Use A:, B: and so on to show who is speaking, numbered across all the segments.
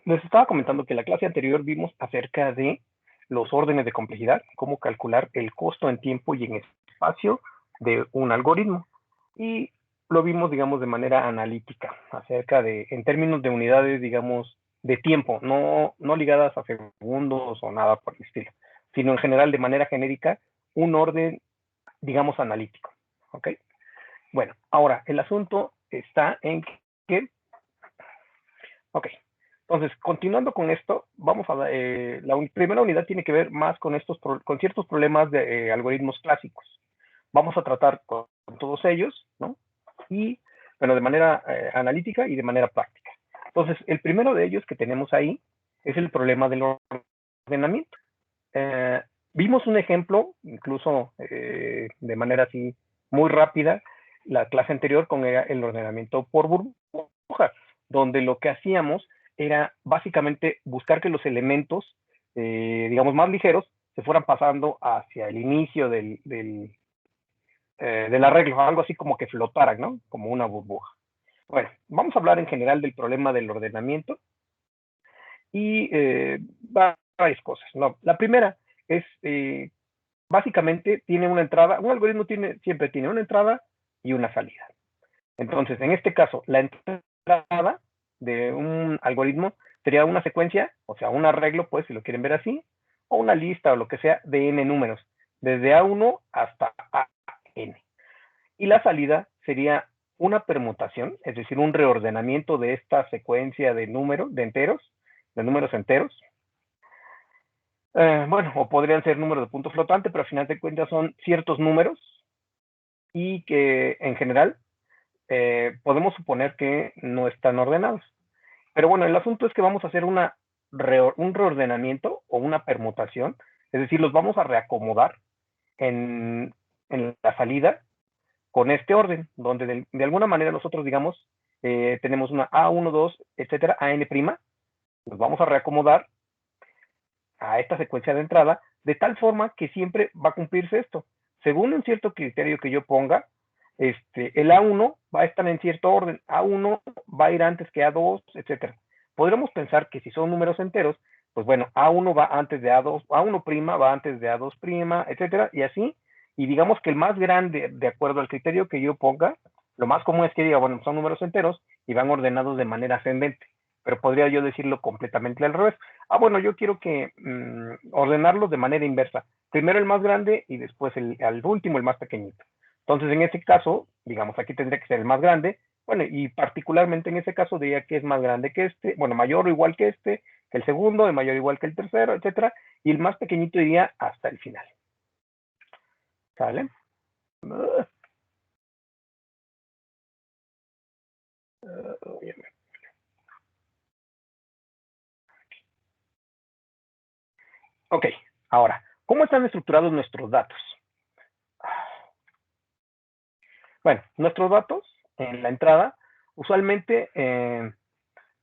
A: les estaba comentando que en la clase anterior vimos acerca de los órdenes de complejidad, cómo calcular el costo en tiempo y en espacio de un algoritmo. Y lo vimos, digamos, de manera analítica, acerca de, en términos de unidades, digamos, de tiempo, no ligadas a segundos o nada por el estilo, sino en general, de manera genérica, un orden, digamos, analítico. ¿Ok? Bueno, ahora, el asunto está en que, ok, entonces, continuando con esto, vamos a la primera unidad tiene que ver más con con ciertos problemas de algoritmos clásicos. Vamos a tratar con todos ellos, ¿no? Y, bueno, de manera analítica y de manera práctica. Entonces, el primero de ellos que tenemos ahí es el problema del ordenamiento. Vimos un ejemplo, incluso de manera así muy rápida, la clase anterior con el ordenamiento por burbujas, donde lo que hacíamos era básicamente buscar que los elementos, digamos, más ligeros se fueran pasando hacia el inicio del arreglo, algo así como que flotaran, ¿no? Como una burbuja. Bueno, vamos a hablar en general del problema del ordenamiento y varias cosas, ¿no? La primera es, básicamente, tiene una entrada, un algoritmo siempre tiene una entrada y una salida. Entonces, en este caso, la entrada de un algoritmo sería una secuencia, o sea, un arreglo, pues, si lo quieren ver así, o una lista o lo que sea de n números, desde A1 hasta AN. Y la salida sería una permutación, es decir, un reordenamiento de esta secuencia de números, de números enteros. Bueno, o podrían ser números de punto flotante, pero al final de cuentas son ciertos números y que en general podemos suponer que no están ordenados. Pero bueno, el asunto es que vamos a hacer un reordenamiento o una permutación, es decir, los vamos a reacomodar en la salida con este orden, donde de alguna manera nosotros, digamos, tenemos una A1, 2, etcétera, AN', los vamos a reacomodar a esta secuencia de entrada, de tal forma que siempre va a cumplirse esto. Según un cierto criterio que yo ponga, el A1 va a estar en cierto orden, A1 va a ir antes que A2, etcétera. Podremos pensar que si son números enteros, pues bueno, A1 va antes de A2, A1' va antes de A2', etcétera, y así, y digamos que el más grande, de acuerdo al criterio que yo ponga, lo más común es que diga, bueno, son números enteros y van ordenados de manera ascendente, pero podría yo decirlo completamente al revés. Bueno, yo quiero que ordenarlos de manera inversa. Primero el más grande y después al último el más pequeñito. Entonces, en ese caso, digamos, aquí tendría que ser el más grande. Bueno, y particularmente en ese caso diría que es más grande que este, bueno, mayor o igual que este, que el segundo, el mayor o igual que el tercero, etcétera. Y el más pequeñito iría hasta el final. ¿Sale? Ok, ahora, ¿cómo están estructurados nuestros datos? Bueno, nuestros datos en la entrada, usualmente,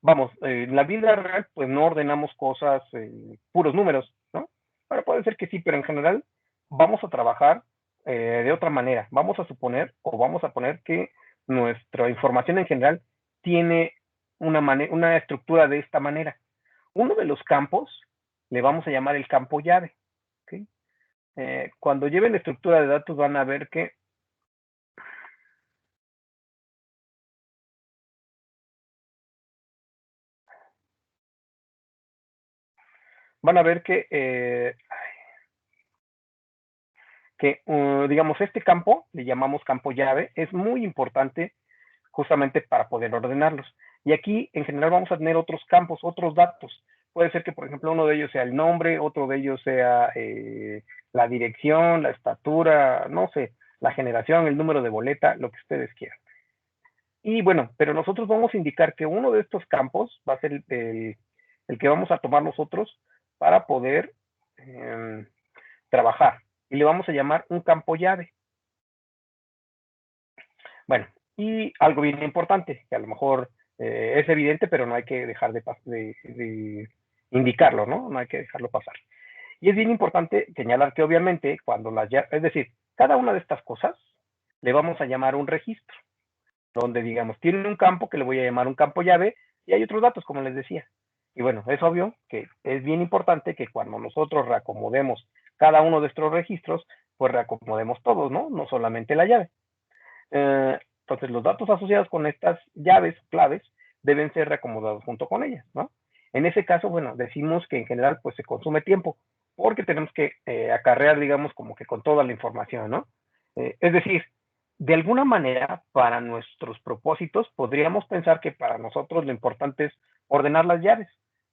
A: vamos, en la vida real, pues no ordenamos cosas, puros números, ¿no? Ahora puede ser que sí, pero en general vamos a trabajar de otra manera. Vamos a suponer o vamos a poner que nuestra información en general tiene una estructura de esta manera. Uno de los campos le vamos a llamar el campo llave. ¿Okay? Cuando lleven la estructura de datos van a ver que digamos, este campo, le llamamos campo llave, es muy importante justamente para poder ordenarlos. Y aquí, en general, vamos a tener otros campos, otros datos. Puede ser que, por ejemplo, uno de ellos sea el nombre, otro de ellos sea la dirección, la estatura, no sé, la generación, el número de boleta, lo que ustedes quieran. Y bueno, pero nosotros vamos a indicar que uno de estos campos va a ser el que vamos a tomar nosotros para poder trabajar. Y le vamos a llamar un campo llave. Bueno, y algo bien importante, que a lo mejor es evidente, pero no hay que dejar de indicarlo, ¿no? No hay que dejarlo pasar. Y es bien importante señalar que obviamente cuando es decir, cada una de estas cosas le vamos a llamar un registro, donde digamos, tiene un campo que le voy a llamar un campo llave, y hay otros datos, como les decía. Y bueno, es obvio que es bien importante que cuando nosotros reacomodemos cada uno de estos registros, pues reacomodemos todos, ¿no? No solamente la llave. Entonces, los datos asociados con estas llaves, claves, deben ser reacomodados junto con ellas, ¿no? En ese caso, bueno, decimos que en general, pues se consume tiempo, porque tenemos que acarrear, digamos, como que con toda la información, ¿no? Es decir, de alguna manera, para nuestros propósitos, podríamos pensar que para nosotros lo importante es ordenar las llaves.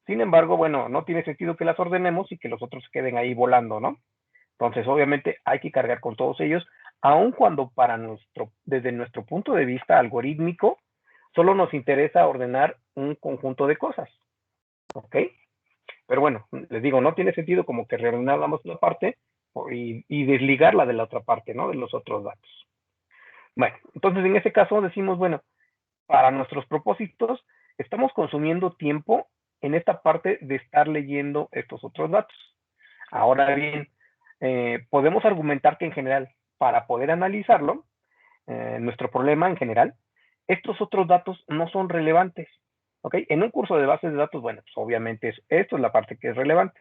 A: Sin embargo, bueno, no tiene sentido que las ordenemos y que los otros queden ahí volando, ¿no? Entonces, obviamente, hay que cargar con todos ellos, aun cuando desde nuestro punto de vista algorítmico, solo nos interesa ordenar un conjunto de cosas, ¿ok? Pero bueno, les digo, no tiene sentido como que reordenáramos una parte y desligarla de la otra parte, ¿no? De los otros datos. Bueno, entonces en ese caso decimos, bueno, para nuestros propósitos, estamos consumiendo tiempo en esta parte de estar leyendo estos otros datos. Ahora bien, podemos argumentar que en general, para poder analizarlo, nuestro problema en general, estos otros datos no son relevantes. ¿Ok? En un curso de bases de datos, bueno, pues obviamente esto es la parte que es relevante.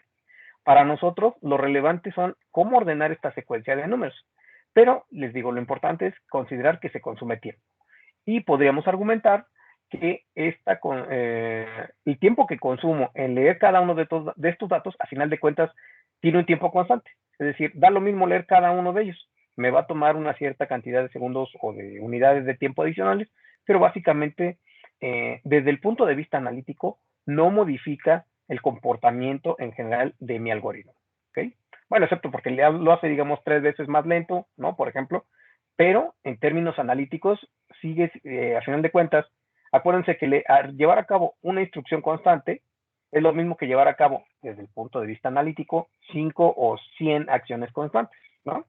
A: Para nosotros, lo relevante son cómo ordenar esta secuencia de números. Pero les digo, lo importante es considerar que se consume tiempo. Y podríamos argumentar que el tiempo que consumo en leer cada uno de estos datos, a final de cuentas, tiene un tiempo constante. Es decir, da lo mismo leer cada uno de ellos. Me va a tomar una cierta cantidad de segundos o de unidades de tiempo adicionales, pero básicamente, desde el punto de vista analítico, no modifica el comportamiento en general de mi algoritmo. ¿Okay? Bueno, excepto porque lo hace, digamos, 3 veces más lento, ¿no? Por ejemplo, pero en términos analíticos sigue, a final de cuentas, acuérdense que llevar a cabo una instrucción constante es lo mismo que llevar a cabo, desde el punto de vista analítico, 5 o 100 acciones constantes, ¿no?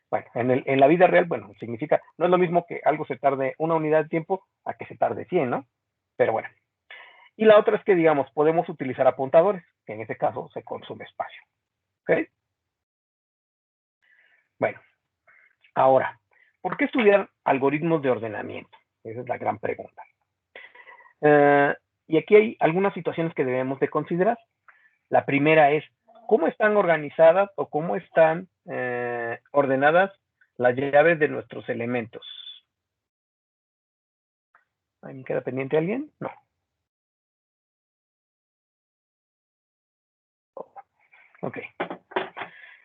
A: Bueno, en la vida real, bueno, significa, no es lo mismo que algo se tarde una unidad de tiempo a que se tarde 100, ¿no? Pero bueno. Y la otra es que, digamos, podemos utilizar apuntadores, que en ese caso se consume espacio, ¿ok? Bueno, ahora, ¿por qué estudiar algoritmos de ordenamiento? Esa es la gran pregunta. Y aquí hay algunas situaciones que debemos de considerar. La primera es, ¿cómo están organizadas o cómo están ordenadas las llaves de nuestros elementos? ¿Me queda pendiente alguien? No. Ok.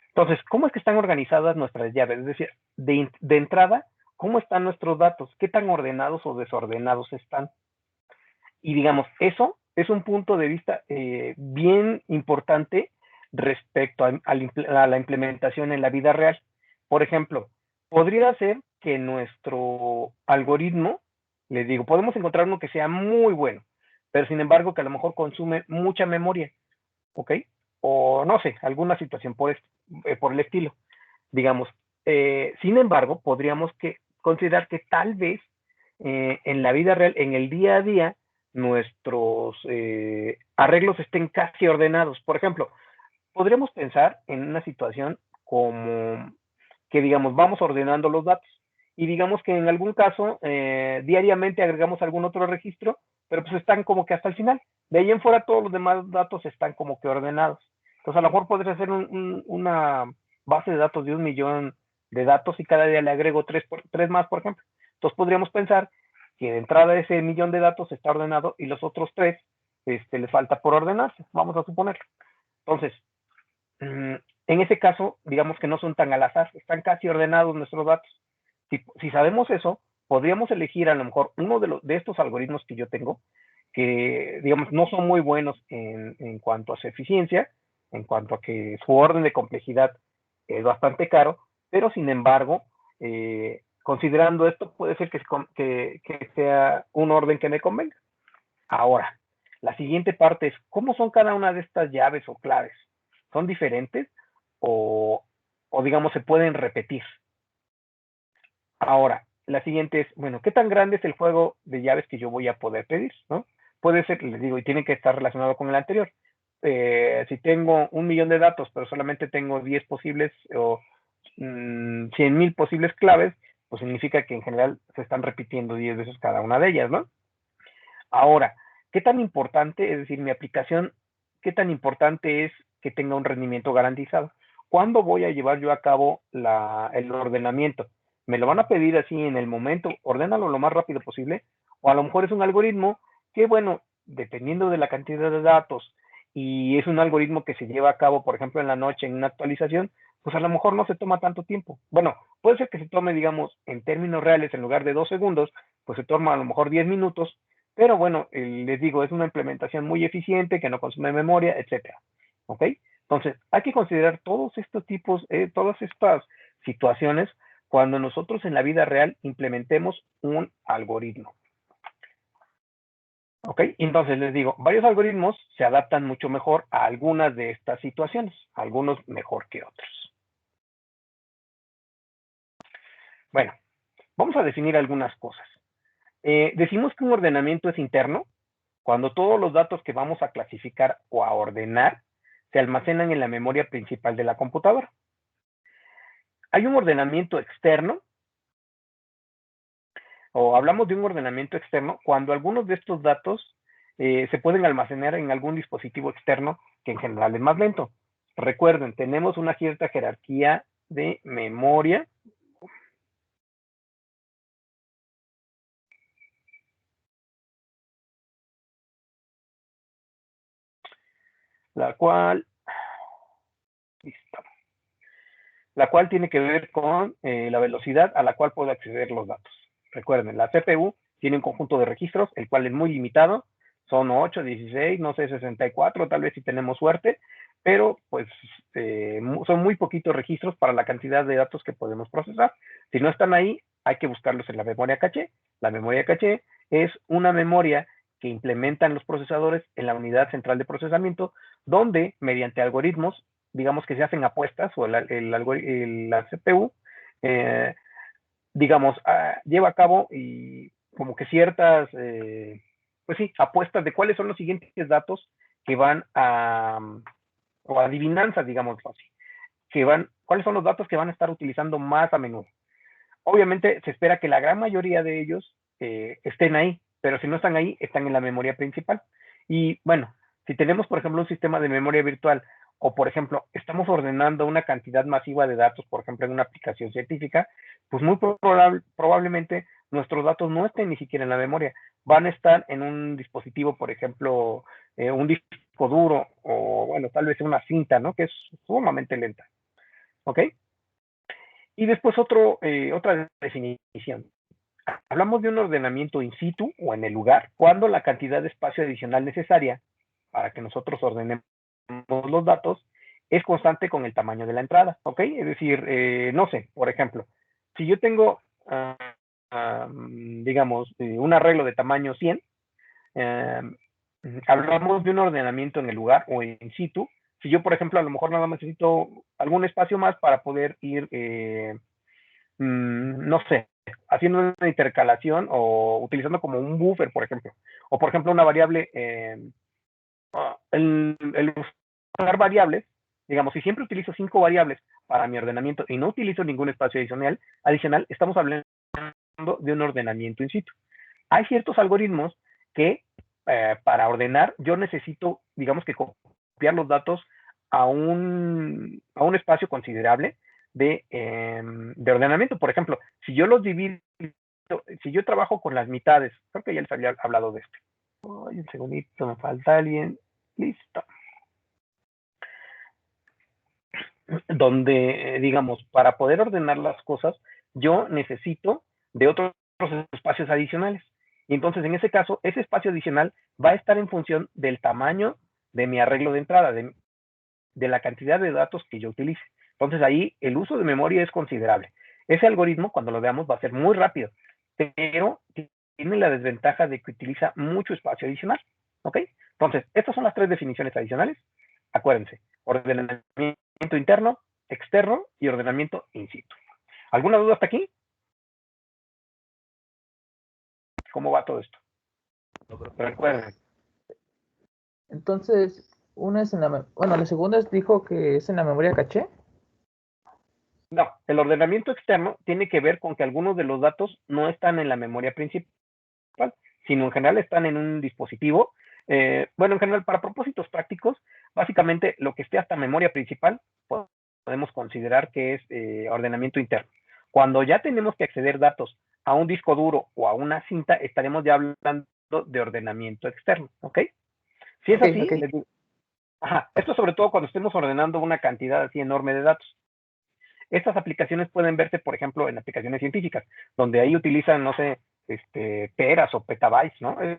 A: Entonces, ¿cómo es que están organizadas nuestras llaves? Es decir, de entrada, ¿cómo están nuestros datos? ¿Qué tan ordenados o desordenados están? Y digamos, eso es un punto de vista bien importante respecto a la implementación en la vida real. Por ejemplo, podría ser que nuestro algoritmo, les digo, podemos encontrar uno que sea muy bueno, pero sin embargo que a lo mejor consume mucha memoria, ¿ok? O no sé, alguna situación por el estilo, digamos. Sin embargo, podríamos considerar que tal vez en la vida real, en el día a día, nuestros arreglos estén casi ordenados. Por ejemplo, podríamos pensar en una situación como que, digamos, vamos ordenando los datos y digamos que en algún caso diariamente agregamos algún otro registro, pero pues están como que hasta el final. De ahí en fuera todos los demás datos están como que ordenados. Entonces a lo mejor podría ser una base de datos de 1 millón de datos y cada día le agrego tres más, por ejemplo. Entonces podríamos pensar que de entrada ese millón de datos está ordenado y los otros tres les falta por ordenarse, vamos a suponerlo. Entonces, en ese caso, digamos que no son tan al azar, están casi ordenados nuestros datos. Si sabemos eso, podríamos elegir a lo mejor uno de estos algoritmos que yo tengo, que digamos no son muy buenos en cuanto a su eficiencia, en cuanto a que su orden de complejidad es bastante caro, pero sin embargo, considerando esto, puede ser que sea un orden que me convenga. Ahora, la siguiente parte es, ¿cómo son cada una de estas llaves o claves? ¿Son diferentes o, o digamos, se pueden repetir? Ahora, la siguiente es, bueno, ¿qué tan grande es el juego de llaves que yo voy a poder pedir? ¿No? Puede ser, les digo, y tiene que estar relacionado con el anterior. Si tengo 1 millón de datos, pero solamente tengo 10 posibles o 100,000 posibles claves, pues significa que en general se están repitiendo 10 veces cada una de ellas, ¿no? Ahora, ¿Qué tan importante, es decir, mi aplicación, qué tan importante es que tenga un rendimiento garantizado? ¿Cuándo voy a llevar yo a cabo el ordenamiento? ¿Me lo van a pedir así en el momento? Ordénalo lo más rápido posible. O a lo mejor es un algoritmo que, bueno, dependiendo de la cantidad de datos, y es un algoritmo que se lleva a cabo, por ejemplo, en la noche en una actualización, pues a lo mejor no se toma tanto tiempo. Bueno, puede ser que se tome, digamos, en términos reales, en lugar de 2 segundos, pues se toma a lo mejor 10 minutos, pero bueno, les digo, es una implementación muy eficiente, que no consume memoria, etcétera. ¿Ok? Entonces, hay que considerar todos estos tipos, todas estas situaciones cuando nosotros en la vida real implementemos un algoritmo. ¿Ok? Entonces les digo, varios algoritmos se adaptan mucho mejor a algunas de estas situaciones, algunos mejor que otros. Bueno, vamos a definir algunas cosas. Decimos que un ordenamiento es interno cuando todos los datos que vamos a clasificar o a ordenar se almacenan en la memoria principal de la computadora. Hay un ordenamiento externo, o hablamos de un ordenamiento externo cuando algunos de estos datos se pueden almacenar en algún dispositivo externo que en general es más lento. Recuerden, tenemos una cierta jerarquía de memoria la cual tiene que ver con la velocidad a la cual puedo acceder los datos. Recuerden, la CPU tiene un conjunto de registros, el cual es muy limitado, son 8, 16, no sé, 64, tal vez si tenemos suerte, pero pues son muy poquitos registros para la cantidad de datos que podemos procesar. Si no están ahí, hay que buscarlos en la memoria caché. La memoria caché es una memoria que implementan los procesadores en la unidad central de procesamiento, donde mediante algoritmos, digamos que se hacen apuestas, o la CPU, digamos, lleva a cabo y como que ciertas, pues sí, apuestas de cuáles son los siguientes datos que van o adivinanzas, digamos así, cuáles son los datos que van a estar utilizando más a menudo. Obviamente se espera que la gran mayoría de ellos estén ahí, pero si no están ahí, están en la memoria principal. Y bueno, si tenemos, por ejemplo, un sistema de memoria virtual, o por ejemplo, estamos ordenando una cantidad masiva de datos, por ejemplo, en una aplicación científica, pues muy probablemente nuestros datos no estén ni siquiera en la memoria, van a estar en un dispositivo, por ejemplo, un disco duro, o bueno, tal vez una cinta, ¿no? Que es sumamente lenta. ¿Ok? Y después otra definición. Hablamos de un ordenamiento in situ o en el lugar, cuando la cantidad de espacio adicional necesaria para que nosotros ordenemos los datos es constante con el tamaño de la entrada, ¿ok? Es decir, no sé, por ejemplo, si yo tengo, digamos, un arreglo de tamaño 100, hablamos de un ordenamiento en el lugar o in situ. Si yo, por ejemplo, a lo mejor nada más necesito algún espacio más para poder ir no sé, haciendo una intercalación o utilizando como un buffer, por ejemplo. O, por ejemplo, una variable, el usar variables, digamos, si siempre utilizo 5 variables para mi ordenamiento y no utilizo ningún espacio adicional, estamos hablando de un ordenamiento in situ. Hay ciertos algoritmos que para ordenar yo necesito, digamos que copiar los datos a un espacio considerable de ordenamiento. Por ejemplo, si yo los divido, si yo trabajo con las mitades, creo que ya les había hablado de esto. Ay, un segundito, me falta alguien. Listo. Donde, digamos, para poder ordenar las cosas, yo necesito de otros espacios adicionales. Y entonces, en ese caso, ese espacio adicional va a estar en función del tamaño de mi arreglo de entrada, de la cantidad de datos que yo utilice. Entonces, ahí el uso de memoria es considerable. Ese algoritmo, cuando lo veamos, va a ser muy rápido, pero tiene la desventaja de que utiliza mucho espacio adicional. ¿Ok? Entonces, estas son las 3 definiciones adicionales. Acuérdense, ordenamiento interno, externo y ordenamiento in situ. ¿Alguna duda hasta aquí? ¿Cómo va todo esto? Recuerden.
B: Entonces, una es en la... Bueno, la segunda dijo que es en la memoria caché.
A: No, el ordenamiento externo tiene que ver con que algunos de los datos no están en la memoria principal, sino en general están en un dispositivo. Bueno, en general, para propósitos prácticos, básicamente lo que esté hasta memoria principal, podemos considerar que es ordenamiento interno. Cuando ya tenemos que acceder datos a un disco duro o a una cinta, estaremos ya hablando de ordenamiento externo, ¿ok? Si es así, les digo, esto sobre todo cuando estemos ordenando una cantidad así enorme de datos. Estas aplicaciones pueden verse, por ejemplo, en aplicaciones científicas, donde ahí utilizan, no sé, teras o petabytes, ¿no? Es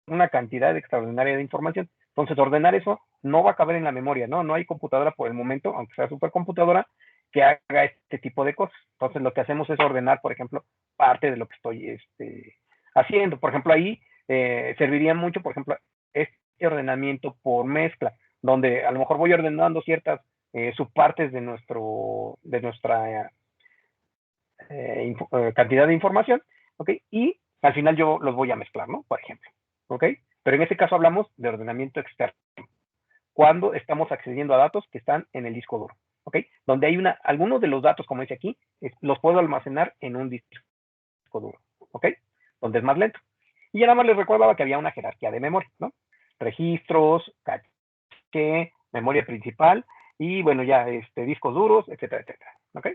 A: una cantidad extraordinaria de información. Entonces, ordenar eso no va a caber en la memoria, ¿no? No hay computadora por el momento, aunque sea supercomputadora, que haga este tipo de cosas. Entonces, lo que hacemos es ordenar, por ejemplo, parte de lo que estoy haciendo. Por ejemplo, ahí serviría mucho, por ejemplo, este ordenamiento por mezcla, donde a lo mejor voy ordenando ciertas subpartes de nuestra cantidad de información, ¿ok? Y al final yo los voy a mezclar, ¿no? Por ejemplo, ¿ok? Pero en este caso hablamos de ordenamiento externo, cuando estamos accediendo a datos que están en el disco duro, ¿ok? Donde hay algunos de los datos, como dice aquí, los puedo almacenar en un disco duro, ¿ok? Donde es más lento. Y ya nada más les recordaba que había una jerarquía de memoria, ¿no? Registros, caché, memoria principal, y bueno, ya discos duros, etcétera, etcétera, ¿ok?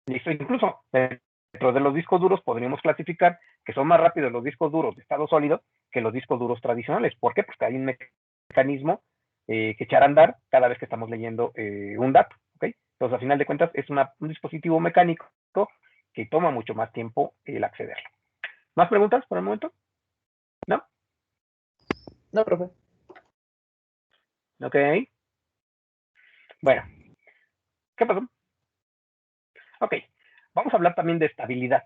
A: Listo, incluso dentro de los discos duros podríamos clasificar que son más rápidos los discos duros de estado sólido que los discos duros tradicionales. ¿Por qué? Porque hay un mecanismo que echar a andar cada vez que estamos leyendo un dato, ¿ok? Entonces, a final de cuentas, es un dispositivo mecánico que toma mucho más tiempo el accederlo. ¿Más preguntas por el momento? ¿No?
B: No, profe.
A: Ok. Bueno, ¿qué pasó? Ok, vamos a hablar también de estabilidad.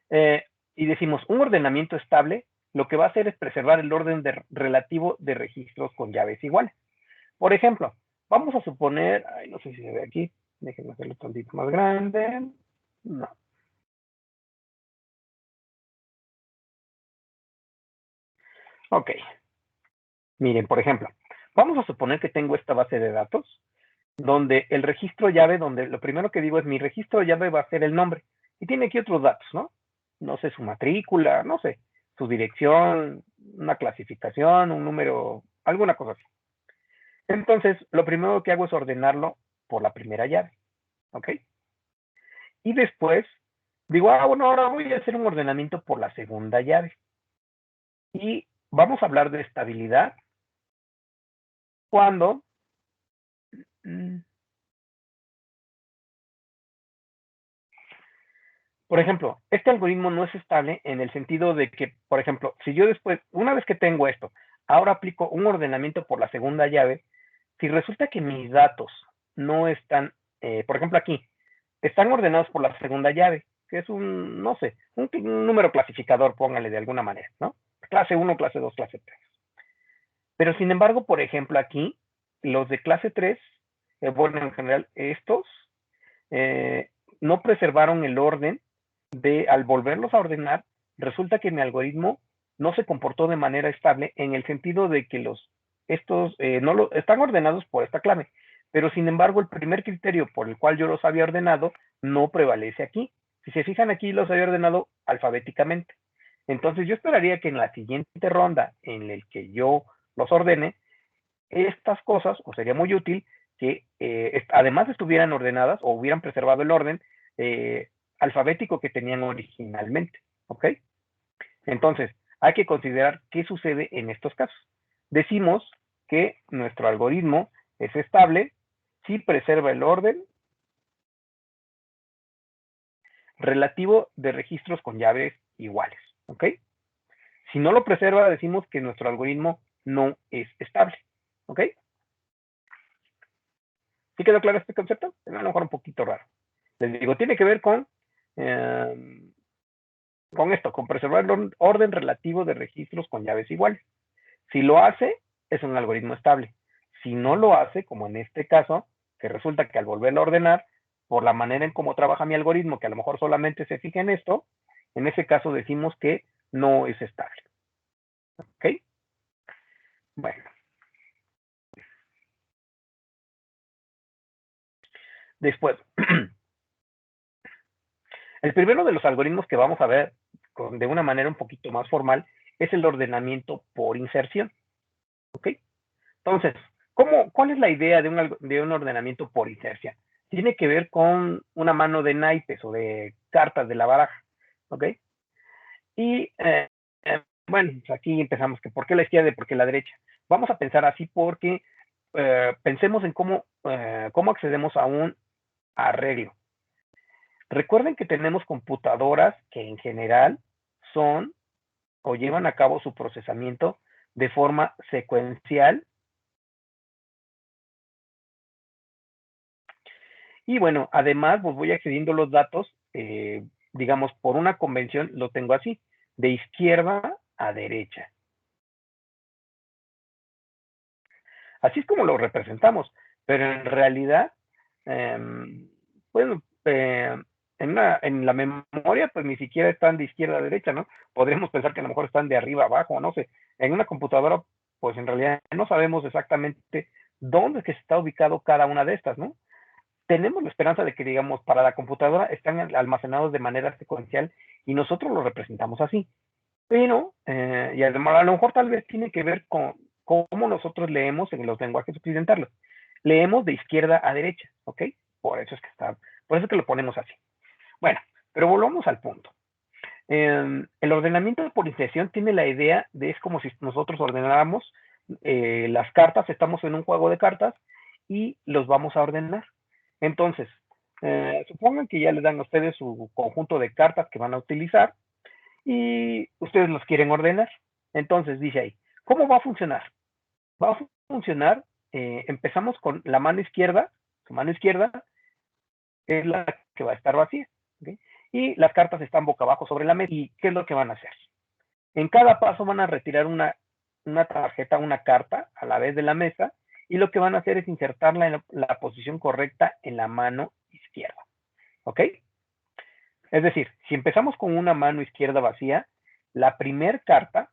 A: Y decimos, un ordenamiento estable lo que va a hacer es preservar el orden relativo de registros con llaves iguales. Por ejemplo, vamos a suponer, no sé si se ve aquí, déjenme hacerlo un tantito más grande. No. Ok. Miren, por ejemplo, vamos a suponer que tengo esta base de datos donde el registro llave, donde lo primero que digo es mi registro llave va a ser el nombre. Y tiene aquí otros datos, ¿no? No sé, su matrícula, no sé, su dirección, una clasificación, un número, alguna cosa así. Entonces, lo primero que hago es ordenarlo por la primera llave, ¿ok? Y después digo, bueno, ahora voy a hacer un ordenamiento por la segunda llave. Y vamos a hablar de estabilidad cuando por ejemplo, este algoritmo no es estable en el sentido de que, por ejemplo, si yo después, una vez que tengo esto, ahora aplico un ordenamiento por la segunda llave, si resulta que mis datos no están, por ejemplo aquí, están ordenados por la segunda llave, que es un, no sé, un número clasificador, póngale de alguna manera, ¿no? Clase 1, clase 2, clase 3. Pero sin embargo, por ejemplo aquí, los de clase 3, bueno, en general, estos eh, no preservaron el orden al volverlos a ordenar, resulta que mi algoritmo no se comportó de manera estable en el sentido de que estos no están ordenados por esta clave, pero sin embargo el primer criterio por el cual yo los había ordenado no prevalece aquí. Si se fijan aquí los había ordenado alfabéticamente. Entonces yo esperaría que en la siguiente ronda en el que yo los ordene, estas cosas, o sería muy útil que además estuvieran ordenadas o hubieran preservado el orden alfabético que tenían originalmente, ¿ok? Entonces, hay que considerar qué sucede en estos casos. Decimos que nuestro algoritmo es estable si preserva el orden relativo de registros con llaves iguales, ¿ok? Si no lo preserva, decimos que nuestro algoritmo no es estable, ¿ok? ¿Sí quedó claro este concepto? A lo mejor un poquito raro. Les digo, tiene que ver con esto, con preservar el orden relativo de registros con llaves iguales. Si lo hace, es un algoritmo estable. Si no lo hace, como en este caso, que resulta que al volverlo a ordenar, por la manera en cómo trabaja mi algoritmo, que a lo mejor solamente se fija en esto, en ese caso decimos que no es estable. ¿Ok? Bueno. Después, el primero de los algoritmos que vamos a ver de una manera un poquito más formal, es el ordenamiento por inserción. ¿Ok? Entonces, ¿cuál es la idea de un ordenamiento por inserción? Tiene que ver con una mano de naipes o de cartas de la baraja. ¿Ok? Y bueno, pues aquí empezamos que por qué la izquierda y por qué la derecha. Vamos a pensar así porque pensemos en cómo accedemos a un arreglo. Recuerden que tenemos computadoras que en general son o llevan a cabo su procesamiento de forma secuencial. Y bueno, además, pues voy accediendo a los datos, digamos, por una convención, lo tengo así, de izquierda a derecha. Así es como lo representamos, pero en realidad, bueno, en la memoria, pues ni siquiera están de izquierda a derecha, ¿no? Podríamos pensar que a lo mejor están de arriba a abajo, no sé. En una computadora, pues en realidad no sabemos exactamente dónde es que está ubicado cada una de estas, ¿no? Tenemos la esperanza de que, digamos, para la computadora están almacenados de manera secuencial y nosotros lo representamos así. Pero, y además, a lo mejor tal vez tiene que ver con cómo nosotros leemos en los lenguajes occidentales. Leemos de izquierda a derecha, ¿ok? Por eso es que lo ponemos así. Bueno, pero volvamos al punto. El ordenamiento por inserción tiene la idea de es como si nosotros ordenáramos las cartas, estamos en un juego de cartas y los vamos a ordenar. Entonces, supongan que ya les dan a ustedes su conjunto de cartas que van a utilizar y ustedes los quieren ordenar. Entonces dice ahí, ¿cómo va a funcionar? Va a funcionar, empezamos con la mano izquierda, su mano izquierda es la que va a estar vacía, ¿okay? Y las cartas están boca abajo sobre la mesa. ¿Y qué es lo que van a hacer? En cada paso van a retirar una tarjeta, una carta a la vez de la mesa y lo que van a hacer es insertarla en la posición correcta en la mano izquierda, ¿ok? Es decir, si empezamos con una mano izquierda vacía, la primer carta,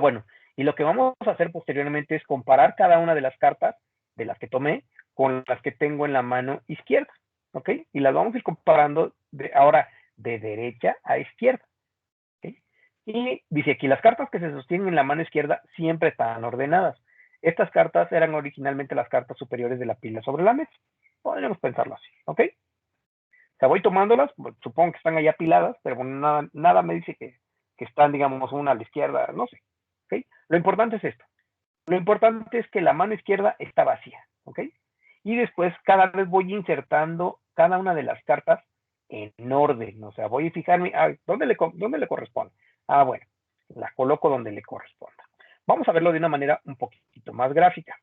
A: bueno, y lo que vamos a hacer posteriormente es comparar cada una de las cartas de las que tomé con las que tengo en la mano izquierda, ¿ok? Y las vamos a ir comparando ahora de derecha a izquierda, ¿ok? Y dice aquí, las cartas que se sostienen en la mano izquierda siempre están ordenadas. Estas cartas eran originalmente las cartas superiores de la pila sobre la mesa. Podríamos pensarlo así, ¿ok? O sea, voy tomándolas, supongo que están ahí apiladas, pero bueno, nada me dice que están, digamos, una a la izquierda, no sé. ¿Okay? Lo importante es esto. Lo importante es que la mano izquierda está vacía. ¿Ok? Y después cada vez voy insertando cada una de las cartas en orden. O sea, voy a fijarme, ¿dónde le corresponde? Bueno, la coloco donde le corresponda. Vamos a verlo de una manera un poquito más gráfica.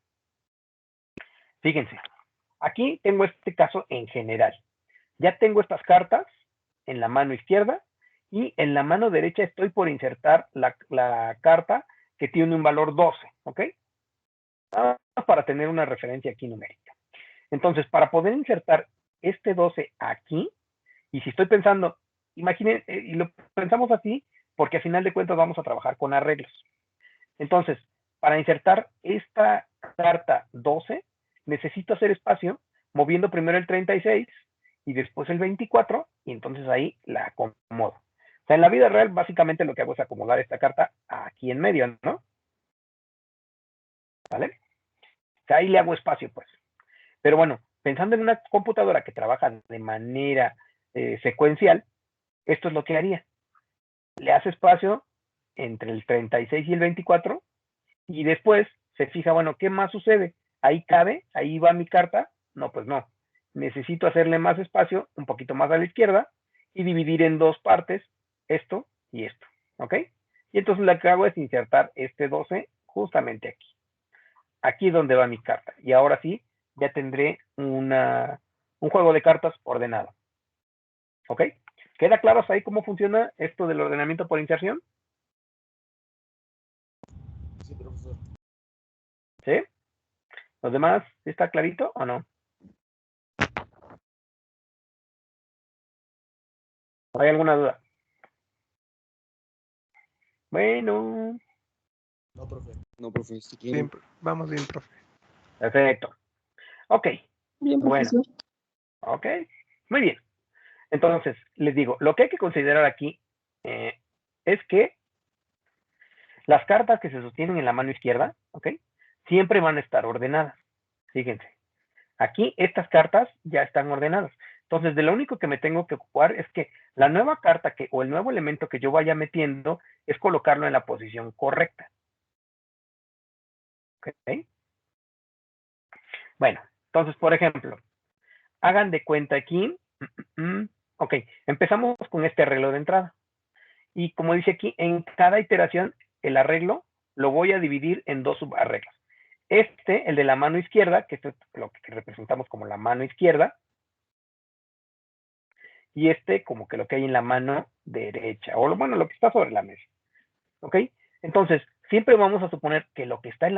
A: Fíjense, aquí tengo este caso en general. Ya tengo estas cartas en la mano izquierda y en la mano derecha estoy por insertar la carta que tiene un valor 12, ¿ok? Para tener una referencia aquí numérica. Entonces, para poder insertar este 12 aquí, y si estoy pensando, imaginen, y lo pensamos así, porque a final de cuentas vamos a trabajar con arreglos. Entonces, para insertar esta carta 12, necesito hacer espacio moviendo primero el 36 y después el 24 y entonces ahí la acomodo. O sea, en la vida real básicamente lo que hago es acomodar esta carta aquí en medio, ¿no? ¿Vale? O sea, ahí le hago espacio, pues. Pero bueno, pensando en una computadora que trabaja de manera secuencial, esto es lo que haría. Le hace espacio entre el 36 y el 24 y después se fija, bueno, ¿qué más sucede? ¿Ahí cabe? ¿Ahí va mi carta? No, pues no. Necesito hacerle más espacio, un poquito más a la izquierda, y dividir en dos partes esto y esto, ¿ok? Y entonces lo que hago es insertar este 12 justamente aquí. Aquí es donde va mi carta. Y ahora sí, ya tendré un juego de cartas ordenado, ¿ok? ¿Queda claro hasta ahí cómo funciona esto del ordenamiento por inserción?
C: Sí, profesor.
A: ¿Sí? ¿Los demás está clarito o no? ¿Hay alguna duda? Bueno.
C: No, profe. No, profe, si
D: Bien,
C: quieren.
D: vamos bien, profe.
A: Perfecto. Ok.
E: Bien,
A: Bueno.
E: profesor.
A: Ok. Muy bien. Entonces, les digo, lo que hay que considerar aquí es que las cartas que se sostienen en la mano izquierda, ¿ok? Siempre van a estar ordenadas. Fíjense, aquí estas cartas ya están ordenadas. Entonces, de lo único que me tengo que ocupar es que la nueva carta o el nuevo elemento que yo vaya metiendo es colocarlo en la posición correcta. ¿Ok? Bueno, entonces, por ejemplo, hagan de cuenta aquí, ok, empezamos con este arreglo de entrada. Y como dice aquí, en cada iteración, el arreglo lo voy a dividir en dos subarreglos. El de la mano izquierda, que esto es lo que representamos como la mano izquierda, y como que lo que hay en la mano derecha, o bueno, lo que está sobre la mesa. ¿Ok? Entonces, siempre vamos a suponer que lo que está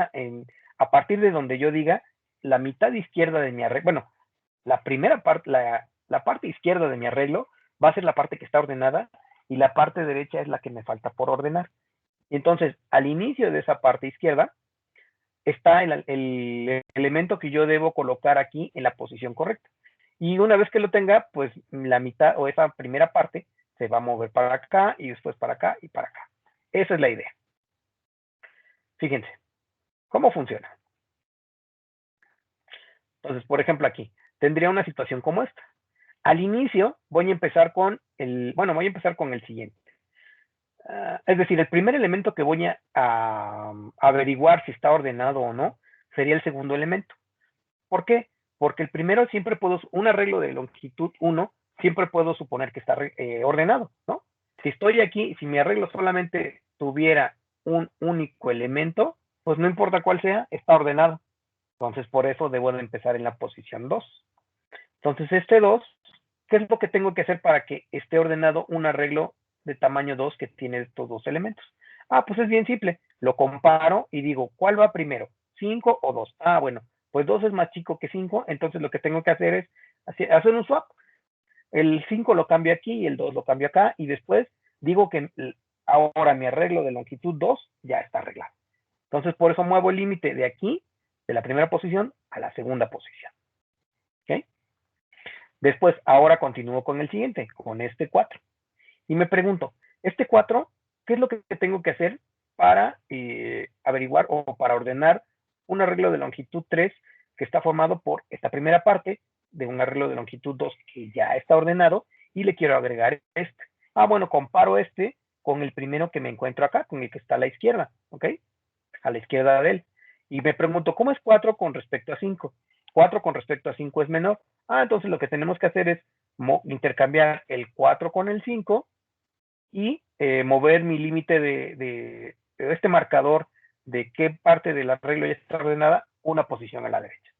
A: a partir de donde yo diga, la mitad izquierda de mi arreglo, bueno, la primera parte, la parte izquierda de mi arreglo va a ser la parte que está ordenada y la parte derecha es la que me falta por ordenar. Y entonces, al inicio de esa parte izquierda, está el elemento que yo debo colocar aquí en la posición correcta. Y una vez que lo tenga, pues la mitad o esa primera parte se va a mover para acá y después para acá y para acá. Esa es la idea. Fíjense, ¿cómo funciona? Entonces, por ejemplo, aquí tendría una situación como esta. Al inicio voy a empezar con voy a empezar con el siguiente. Es decir, el primer elemento que voy a averiguar si está ordenado o no sería el segundo elemento. ¿Por qué? Porque el primero siempre un arreglo de longitud 1, siempre puedo suponer que está ordenado, ¿no? Si estoy aquí, si mi arreglo solamente tuviera un único elemento, pues no importa cuál sea, está ordenado. Entonces, por eso debo de empezar en la posición 2. Entonces, este 2, ¿qué es lo que tengo que hacer para que esté ordenado un arreglo de tamaño 2 que tiene estos dos elementos? Pues es bien simple. Lo comparo y digo, ¿cuál va primero? ¿5 o 2? Bueno, pues 2 es más chico que 5, entonces lo que tengo que hacer es hacer un swap. El 5 lo cambio aquí y el 2 lo cambio acá y después digo que ahora mi arreglo de longitud 2 ya está arreglado. Entonces, por eso muevo el límite de aquí, de la primera posición, a la segunda posición. ¿Ok? Después, ahora continúo con el siguiente, con este 4. Y me pregunto, este 4, ¿qué es lo que tengo que hacer para averiguar o para ordenar un arreglo de longitud 3 que está formado por esta primera parte de un arreglo de longitud 2 que ya está ordenado y le quiero agregar este? Bueno, comparo este con el primero que me encuentro acá, con el que está a la izquierda, ¿ok? A la izquierda de él. Y me pregunto, ¿cómo es 4 con respecto a 5? 4 con respecto a 5 es menor. Entonces lo que tenemos que hacer es intercambiar el 4 con el 5 y mover mi límite de este marcador de qué parte del arreglo ya está ordenada, una posición a la derecha.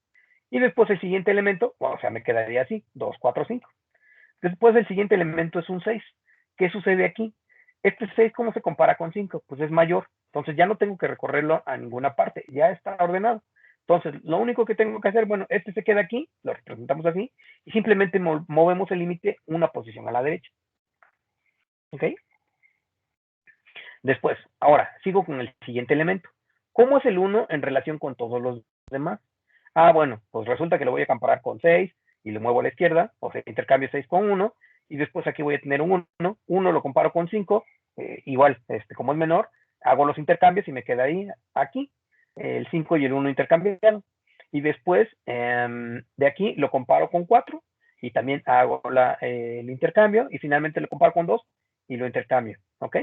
A: Y después el siguiente elemento, o sea, me quedaría así, 2, 4, 5. Después el siguiente elemento es un 6. ¿Qué sucede aquí? Este 6, ¿cómo se compara con 5? Pues es mayor. Entonces ya no tengo que recorrerlo a ninguna parte. Ya está ordenado. Entonces, lo único que tengo que hacer, bueno, este se queda aquí, lo representamos así, y simplemente movemos el límite una posición a la derecha. ¿Ok? Después, ahora, sigo con el siguiente elemento. ¿Cómo es el 1 en relación con todos los demás? Bueno, pues resulta que lo voy a comparar con 6 y lo muevo a la izquierda, o sea, intercambio 6 con 1, y después aquí voy a tener un 1, 1 lo comparo con 5, igual, como es menor, hago los intercambios y me queda ahí, aquí, el 5 y el 1 intercambiado. Y después, de aquí lo comparo con 4 y también hago el intercambio y finalmente lo comparo con 2 y lo intercambio, ¿ok?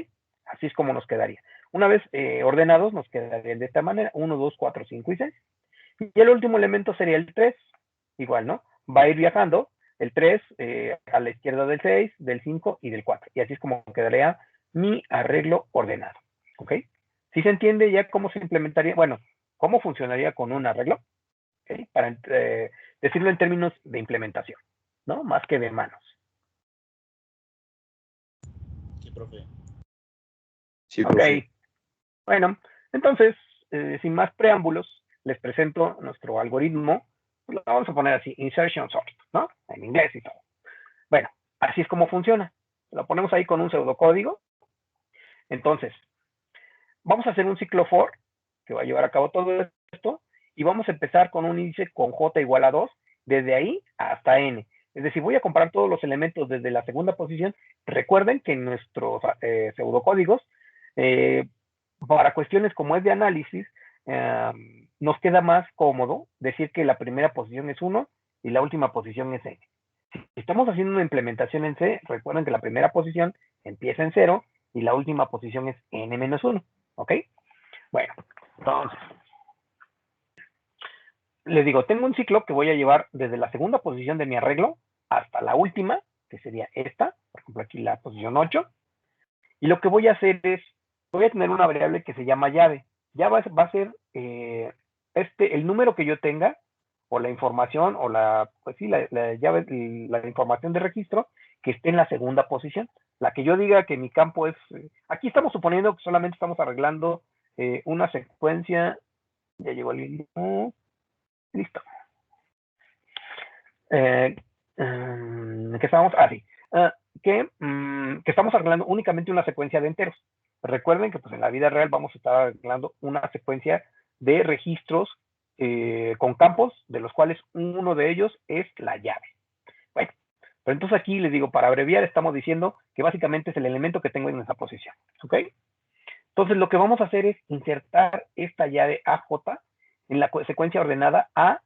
A: Así es como nos quedaría. Una vez ordenados, nos quedarían de esta manera, 1, 2, 4, 5 y 6. Y el último elemento sería el 3, igual, ¿no? Va a ir viajando el 3 a la izquierda del 6, del 5 y del 4. Y así es como quedaría mi arreglo ordenado, ¿ok? ¿Sí se entiende ya cómo se implementaría? Bueno, cómo funcionaría con un arreglo, ¿okay? Para decirlo en términos de implementación, ¿no? Más que de manos.
C: Sí, profe.
D: Sí,
A: Ok,
D: profe.
A: bueno, entonces, sin más preámbulos, les presento nuestro algoritmo. Lo vamos a poner así, insertion sort, ¿no? En inglés y todo. Bueno, así es como funciona. Lo ponemos ahí con un pseudocódigo. Entonces, vamos a hacer un ciclo for que va a llevar a cabo todo esto y vamos a empezar con un índice con j igual a 2, desde ahí hasta n. Es decir, voy a comparar todos los elementos desde la segunda posición. Recuerden que en nuestros pseudocódigos, para cuestiones como es de análisis, nos queda más cómodo decir que la primera posición es 1 y la última posición es n. Si estamos haciendo una implementación en C, recuerden que la primera posición empieza en 0 y la última posición es n-1, ¿ok? Bueno, entonces, les digo, tengo un ciclo que voy a llevar desde la segunda posición de mi arreglo hasta la última, que sería esta, por ejemplo aquí la posición 8, y lo que voy a hacer es, voy a tener una variable que se llama llave. Ya va a ser el número que yo tenga, o la información, o pues sí, la llave, la información de registro que esté en la segunda posición. La que yo diga que mi campo es, aquí estamos suponiendo que solamente estamos arreglando una secuencia, ya llegó el listo. ¿Qué estábamos? Sí. Que estamos arreglando únicamente una secuencia de enteros. Recuerden que pues, en la vida real vamos a estar arreglando una secuencia de registros con campos, de los cuales uno de ellos es la llave. Bueno, pero entonces aquí les digo, para abreviar, estamos diciendo que básicamente es el elemento que tengo en esa posición. ¿Ok? Entonces lo que vamos a hacer es insertar esta llave AJ en la secuencia ordenada A,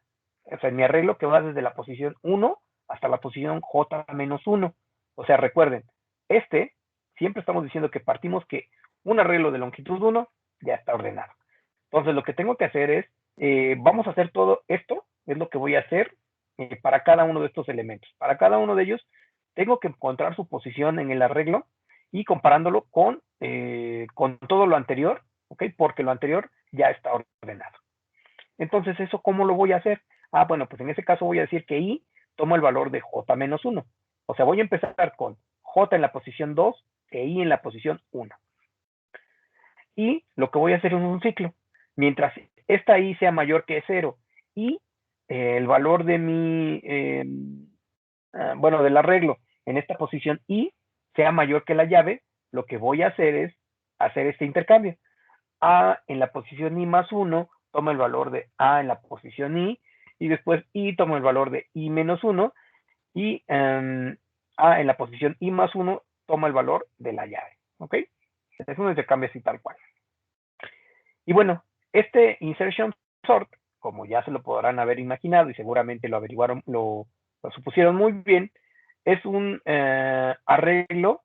A: o sea, en mi arreglo que va desde la posición 1 hasta la posición J-1. O sea, recuerden, siempre estamos diciendo que partimos que un arreglo de longitud 1 ya está ordenado. Entonces, lo que tengo que hacer es, vamos a hacer todo esto, es lo que voy a hacer para cada uno de estos elementos. Para cada uno de ellos, tengo que encontrar su posición en el arreglo y comparándolo con todo lo anterior, ¿ok? Porque lo anterior ya está ordenado. Entonces, ¿eso cómo lo voy a hacer? Bueno, pues en ese caso voy a decir que I tomo el valor de J-1. O sea, voy a empezar con J en la posición 2 e I en la posición 1. Y lo que voy a hacer es un ciclo. Mientras esta I sea mayor que 0 y el valor de del arreglo en esta posición I sea mayor que la llave, lo que voy a hacer es hacer este intercambio. A en la posición I más 1 toma el valor de A en la posición I, y después I toma el valor de I menos 1, y A en la posición I más 1 toma el valor de la llave. ¿Ok? Es un intercambio así tal cual. Y bueno, este insertion sort, como ya se lo podrán haber imaginado y seguramente lo averiguaron, lo supusieron muy bien, es un arreglo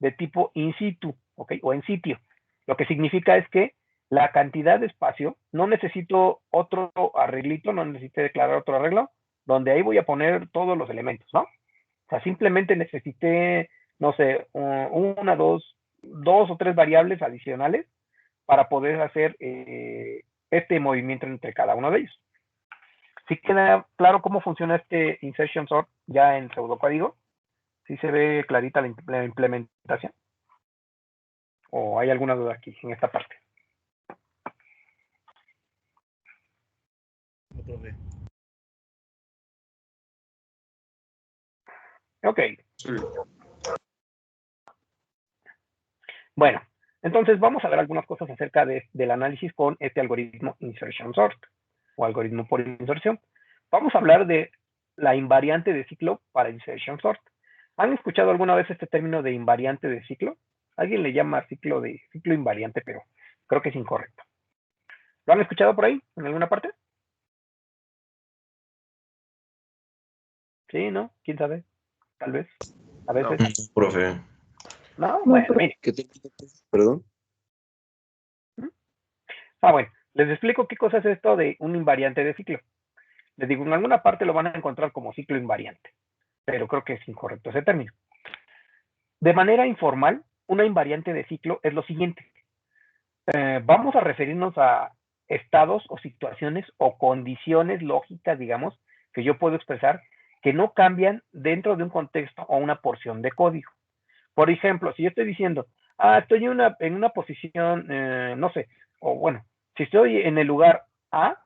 A: de tipo in situ, ¿ok? O en sitio. Lo que significa es que la cantidad de espacio, no necesito otro arreglito, no necesito declarar otro arreglo, donde ahí voy a poner todos los elementos, ¿no? O sea, simplemente necesité, no sé, una, dos o tres variables adicionales para poder hacer este movimiento entre cada uno de ellos. ¿Sí queda claro cómo funciona este insertion sort ya en pseudocódigo? ¿Sí se ve clarita la implementación? ¿O hay alguna duda aquí en esta parte?
C: No, profe.
A: Ok.
D: Sí.
A: Bueno, entonces vamos a ver algunas cosas acerca del análisis con este algoritmo insertion sort o algoritmo por inserción. Vamos a hablar de la invariante de ciclo para insertion sort. ¿Han escuchado alguna vez este término de invariante de ciclo? Alguien le llama ciclo invariante, pero creo que es incorrecto. ¿Lo han escuchado por ahí, en alguna parte? Sí, ¿no? ¿Quién sabe? Tal vez. A veces.
D: No, profe.
A: No, bueno, mire.
C: ¿Qué te Perdón.
A: Bueno, les explico qué cosa es esto de un invariante de ciclo. Les digo, en alguna parte lo van a encontrar como ciclo invariante, pero creo que es incorrecto ese término. De manera informal, una invariante de ciclo es lo siguiente. Vamos a referirnos a estados o situaciones o condiciones lógicas, digamos, que yo puedo expresar que no cambian dentro de un contexto o una porción de código. Por ejemplo, si yo estoy diciendo, estoy en una posición, no sé, o bueno, si estoy en el lugar A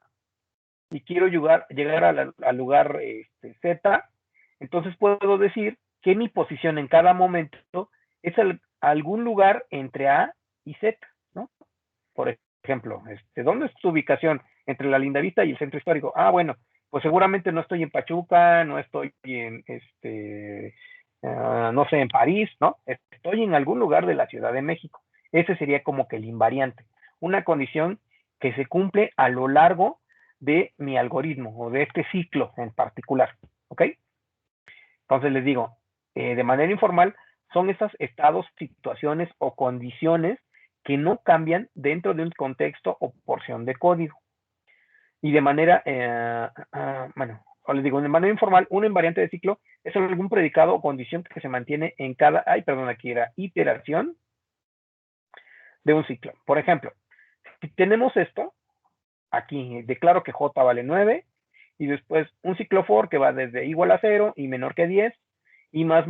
A: y quiero llegar al lugar Z, entonces puedo decir que mi posición en cada momento es algún lugar entre A y Z, ¿no? Por ejemplo, ¿dónde es tu ubicación entre la Lindavista y el centro histórico? Bueno, pues seguramente no estoy en Pachuca, no estoy en, no sé, en París, ¿no? Estoy en algún lugar de la Ciudad de México. Ese sería como que el invariante, una condición que se cumple a lo largo de mi algoritmo o de este ciclo en particular, ¿ok? Entonces les digo, de manera informal, son esos estados, situaciones o condiciones que no cambian dentro de un contexto o porción de código. Y de manera, bueno, o les digo, de manera informal, una invariante de ciclo es algún predicado o condición que se mantiene en cada, aquí era iteración de un ciclo. Por ejemplo, si tenemos esto, aquí declaro que J vale 9, y después un ciclo for que va desde igual a 0 y menor que 10, y más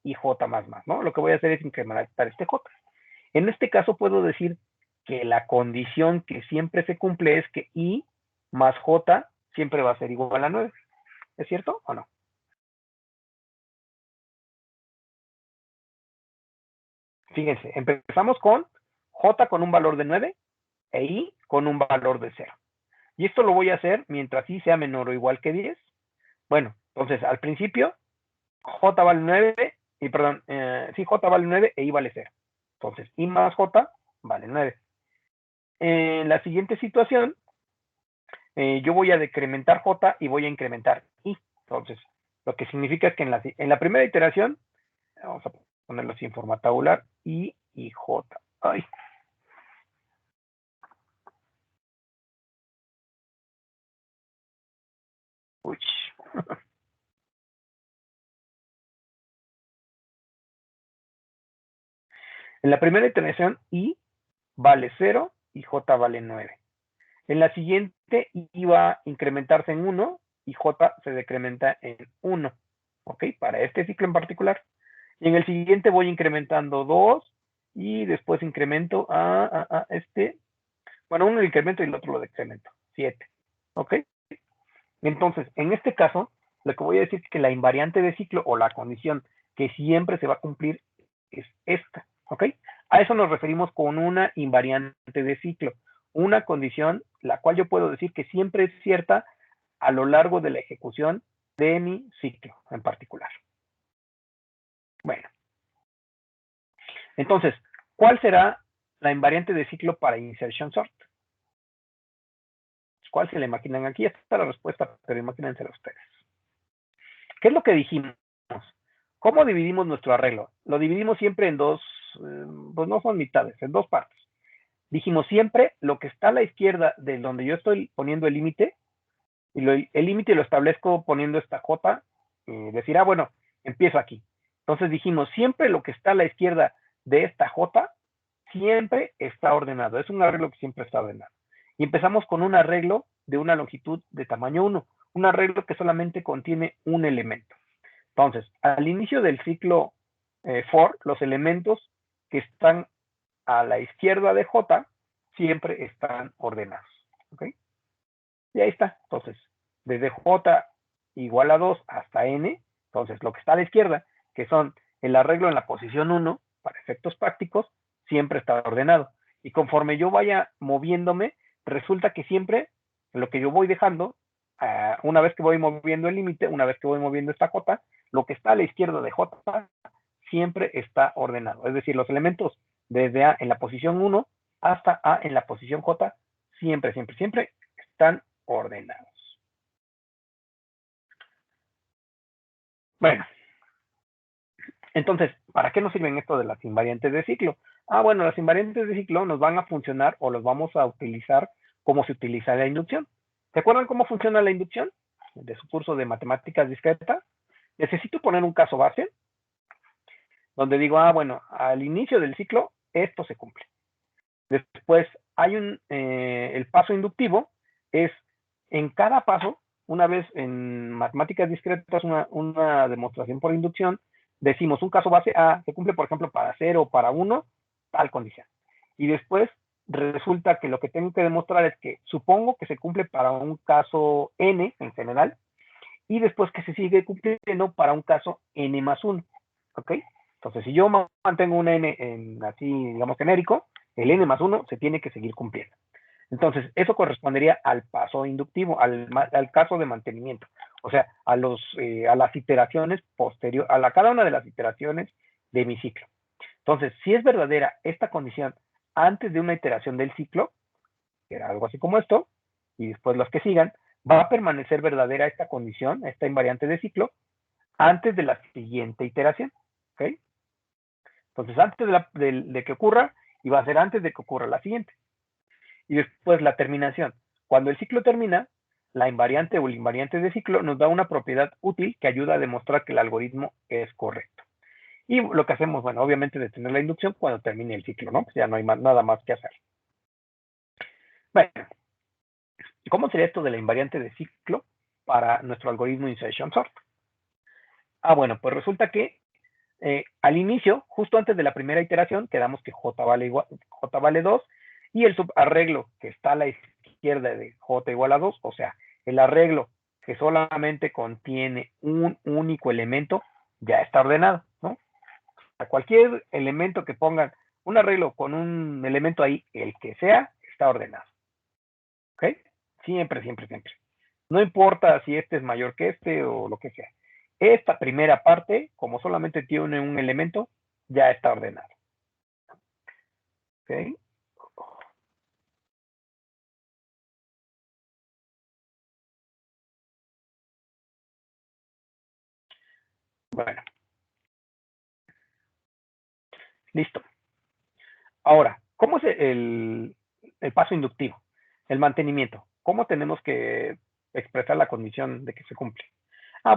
A: y J más, ¿no? Lo que voy a hacer es incrementar este J. En este caso puedo decir que la condición que siempre se cumple es que I más J siempre va a ser igual a 9. ¿Es cierto o no? Fíjense, empezamos con J con un valor de 9 e I con un valor de 0. Y esto lo voy a hacer mientras I sea menor o igual que 10. Bueno, entonces al principio J vale 9, y perdón, sí, J vale 9 e I vale 0. Entonces, I más J vale 9. En la siguiente situación, yo voy a decrementar J y voy a incrementar I. Entonces, lo que significa es que en la primera iteración, vamos a ponerlo así en forma tabular, I y J. Ay. Uy. En la primera iteración, I vale 0 y J vale 9. En la siguiente, I va a incrementarse en 1 y J se decrementa en 1. ¿Ok? Para este ciclo en particular. Y en el siguiente voy incrementando 2 y después incremento a este. Bueno, uno lo incremento y el otro lo decremento. 7. ¿Ok? Entonces, en este caso, lo que voy a decir es que la invariante de ciclo o la condición que siempre se va a cumplir es esta. ¿Ok? A eso nos referimos con una invariante de ciclo. Una condición la cual yo puedo decir que siempre es cierta a lo largo de la ejecución de mi ciclo en particular. Bueno, entonces, ¿cuál será la invariante de ciclo para insertion sort? ¿Cuál se le imaginan? Aquí está la respuesta, pero imagínensela ustedes. ¿Qué es lo que dijimos? ¿Cómo dividimos nuestro arreglo? Lo dividimos siempre en dos, pues no son mitades, en dos partes. Dijimos siempre lo que está a la izquierda de donde yo estoy poniendo el límite, y el límite lo establezco poniendo esta J, decir, bueno, empiezo aquí. Entonces dijimos, siempre lo que está a la izquierda de esta J, siempre está ordenado. Es un arreglo que siempre está ordenado. Y empezamos con un arreglo de una longitud de tamaño 1, un arreglo que solamente contiene un elemento. Entonces, al inicio del ciclo for, los elementos que están a la izquierda de J siempre están ordenados. ¿Ok? Y ahí está. Entonces, desde J igual a 2 hasta N, entonces lo que está a la izquierda, que son el arreglo en la posición 1, para efectos prácticos, siempre está ordenado. Y conforme yo vaya moviéndome, resulta que siempre lo que yo voy dejando, una vez que voy moviendo el límite, una vez que voy moviendo esta J, lo que está a la izquierda de J siempre está ordenado. Es decir, los elementos desde A en la posición 1 hasta A en la posición J, siempre, siempre, siempre están ordenados. Bueno, entonces, ¿para qué nos sirven esto de las invariantes de ciclo? Bueno, las invariantes de ciclo nos van a funcionar o los vamos a utilizar como se utiliza la inducción. ¿Se acuerdan cómo funciona la inducción? De su curso de matemáticas discretas. Necesito poner un caso base donde digo, bueno, al inicio del ciclo esto se cumple. Después hay el paso inductivo, es en cada paso, una vez en matemáticas discretas, una demostración por inducción, decimos un caso base A se cumple, por ejemplo, para 0 o para 1, tal condición. Y después resulta que lo que tengo que demostrar es que supongo que se cumple para un caso N en general, y después que se sigue cumpliendo para un caso N más 1. ¿Ok? Entonces, si yo mantengo un N así, digamos, genérico, el N más 1 se tiene que seguir cumpliendo. Entonces, eso correspondería al paso inductivo, al caso de mantenimiento. O sea, a las iteraciones posteriores, cada una de las iteraciones de mi ciclo. Entonces, si es verdadera esta condición antes de una iteración del ciclo, que era algo así como esto, y después las que sigan, va a permanecer verdadera esta condición, esta invariante de ciclo, antes de la siguiente iteración. ¿Ok? Entonces, antes de que ocurra, y va a ser antes de que ocurra la siguiente. Y después la terminación. Cuando el ciclo termina, la invariante o el invariante de ciclo nos da una propiedad útil que ayuda a demostrar que el algoritmo es correcto. Y lo que hacemos, bueno, obviamente detener la inducción cuando termine el ciclo, ¿no? Pues ya no hay nada más que hacer. Bueno, ¿cómo sería esto de la invariante de ciclo para nuestro algoritmo insertion sort? Bueno, pues resulta que al inicio, justo antes de la primera iteración, quedamos que J vale 2 y el subarreglo que está a la izquierda de J igual a 2, o sea, el arreglo que solamente contiene un único elemento, ya está ordenado, ¿no? A cualquier elemento que pongan un arreglo con un elemento ahí, el que sea, está ordenado. ¿Ok? Siempre, siempre, siempre. No importa si este es mayor que este o lo que sea. Esta primera parte, como solamente tiene un elemento, ya está ordenado. ¿Ok? Bueno. Listo. Ahora, ¿cómo es el paso inductivo? El mantenimiento. ¿Cómo tenemos que expresar la condición de que se cumple?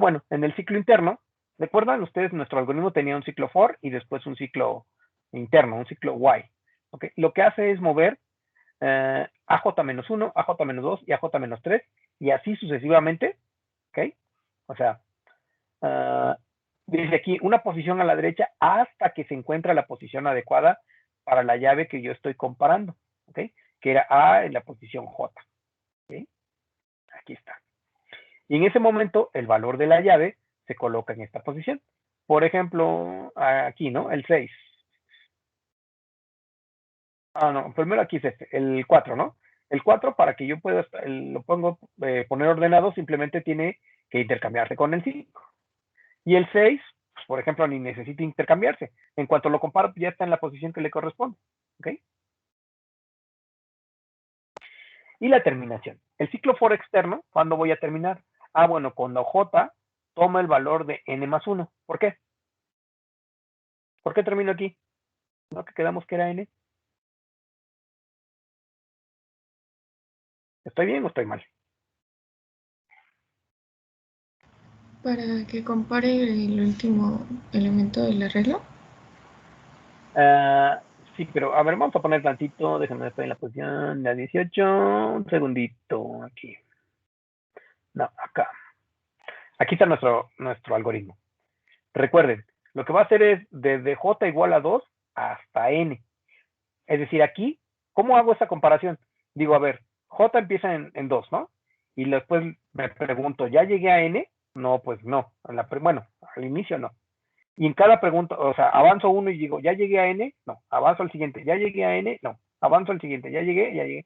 A: Bueno, en el ciclo interno, ¿recuerdan ustedes? Nuestro algoritmo tenía un ciclo for y después un ciclo interno, un ciclo while. ¿Okay? Lo que hace es mover AJ-1, AJ-2 y AJ-3 y así sucesivamente. ¿Ok? O sea, dice aquí una posición a la derecha hasta que se encuentra la posición adecuada para la llave que yo estoy comparando, ¿ok? Que era A en la posición J. ¿Ok? Aquí está. Y en ese momento el valor de la llave se coloca en esta posición. Por ejemplo, aquí, ¿no? El 6. No, primero aquí es el 4, ¿no? El 4, para que yo pueda, lo pongo, poner ordenado, simplemente tiene que intercambiarse con el 5. Y el 6, pues, por ejemplo, ni necesita intercambiarse. En cuanto lo comparo, ya está en la posición que le corresponde. ¿Ok? Y la terminación. El ciclo for externo, ¿cuándo voy a terminar? Bueno, cuando J toma el valor de n más 1. ¿Por qué? ¿Por qué termino aquí? ¿No que quedamos que era n? ¿Estoy bien o estoy mal?
E: Para que compare el último elemento del arreglo.
A: Sí, pero a ver, vamos a poner tantito. Déjenme estar en la posición de 18. Un segundito aquí. No, acá. Aquí está nuestro algoritmo. Recuerden, lo que va a hacer es desde J igual a 2 hasta N. Es decir, aquí, ¿cómo hago esa comparación? Digo, a ver, J empieza en 2, ¿no? Y después me pregunto, ¿ya llegué a N? No, pues no. Bueno, al inicio no. Y en cada pregunta, o sea, avanzo uno y digo, ¿ya llegué a N? No. Avanzo al siguiente, ¿ya llegué a N? No. Avanzo al siguiente, ¿ya llegué? Ya llegué.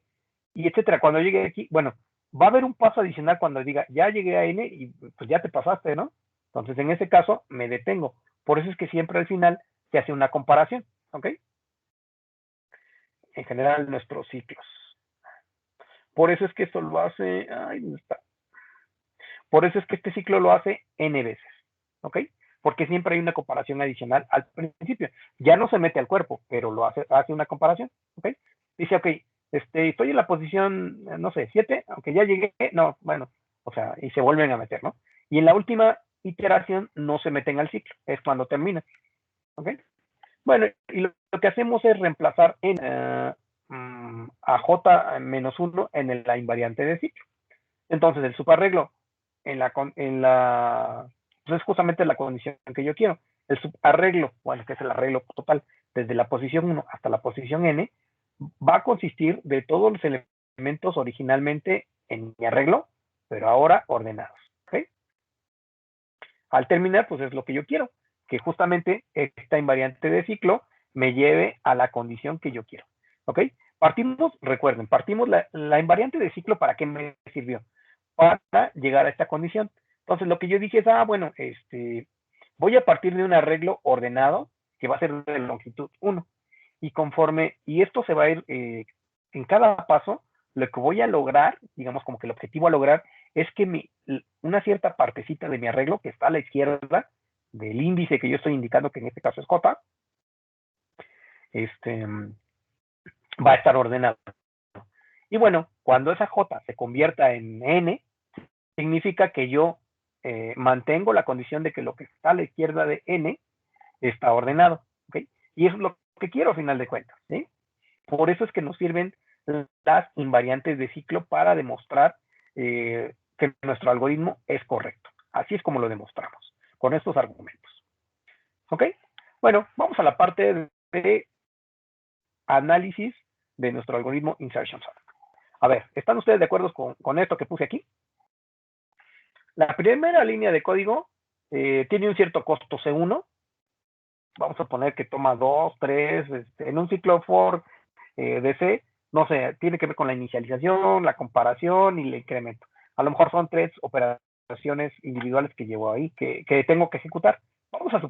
A: Y etcétera. Cuando llegue aquí, bueno, va a haber un paso adicional cuando diga, ya llegué a N y pues ya te pasaste, ¿no? Entonces, en ese caso, me detengo. Por eso es que siempre al final se hace una comparación, ¿ok? En general, nuestros ciclos. Por eso es que esto lo hace, ¿dónde está? Por eso es que este ciclo lo hace n veces, ¿ok? Porque siempre hay una comparación adicional al principio. Ya no se mete al cuerpo, pero lo hace una comparación, ¿ok? Dice, ok, estoy en la posición, no sé, 7, aunque ya llegué, no, bueno, o sea, y se vuelven a meter, ¿no? Y en la última iteración no se meten al ciclo, es cuando termina, ¿ok? Bueno, y lo que hacemos es reemplazar a J-1 en la invariante de ciclo. Entonces, el subarreglo pues es justamente la condición que yo quiero. El subarreglo, bueno, que es el arreglo total, desde la posición 1 hasta la posición n, va a consistir de todos los elementos originalmente en mi arreglo, pero ahora ordenados. ¿Ok? Al terminar, pues es lo que yo quiero, que justamente esta invariante de ciclo me lleve a la condición que yo quiero. ¿Ok? recuerden, partimos la invariante de ciclo, ¿para qué me sirvió? Para llegar a esta condición. Entonces, lo que yo dije es, bueno, voy a partir de un arreglo ordenado que va a ser de longitud 1. Y esto se va a ir en cada paso, lo que voy a lograr, digamos como que el objetivo a lograr, es que una cierta partecita de mi arreglo, que está a la izquierda del índice que yo estoy indicando, que en este caso es J, va a estar ordenado. Y bueno, cuando esa J se convierta en N, significa que yo mantengo la condición de que lo que está a la izquierda de N está ordenado, ¿ok? Y eso es lo que quiero a final de cuentas, ¿sí? Por eso es que nos sirven las invariantes de ciclo para demostrar que nuestro algoritmo es correcto. Así es como lo demostramos, con estos argumentos. ¿Ok? Bueno, vamos a la parte de análisis de nuestro algoritmo Insertion Sort. A ver, ¿están ustedes de acuerdo con esto que puse aquí? La primera línea de código tiene un cierto costo C1. Vamos a poner que toma 2, 3, en un ciclo for de C, no sé, tiene que ver con la inicialización, la comparación y el incremento. A lo mejor son 3 operaciones individuales que llevo ahí, que tengo que ejecutar. Vamos a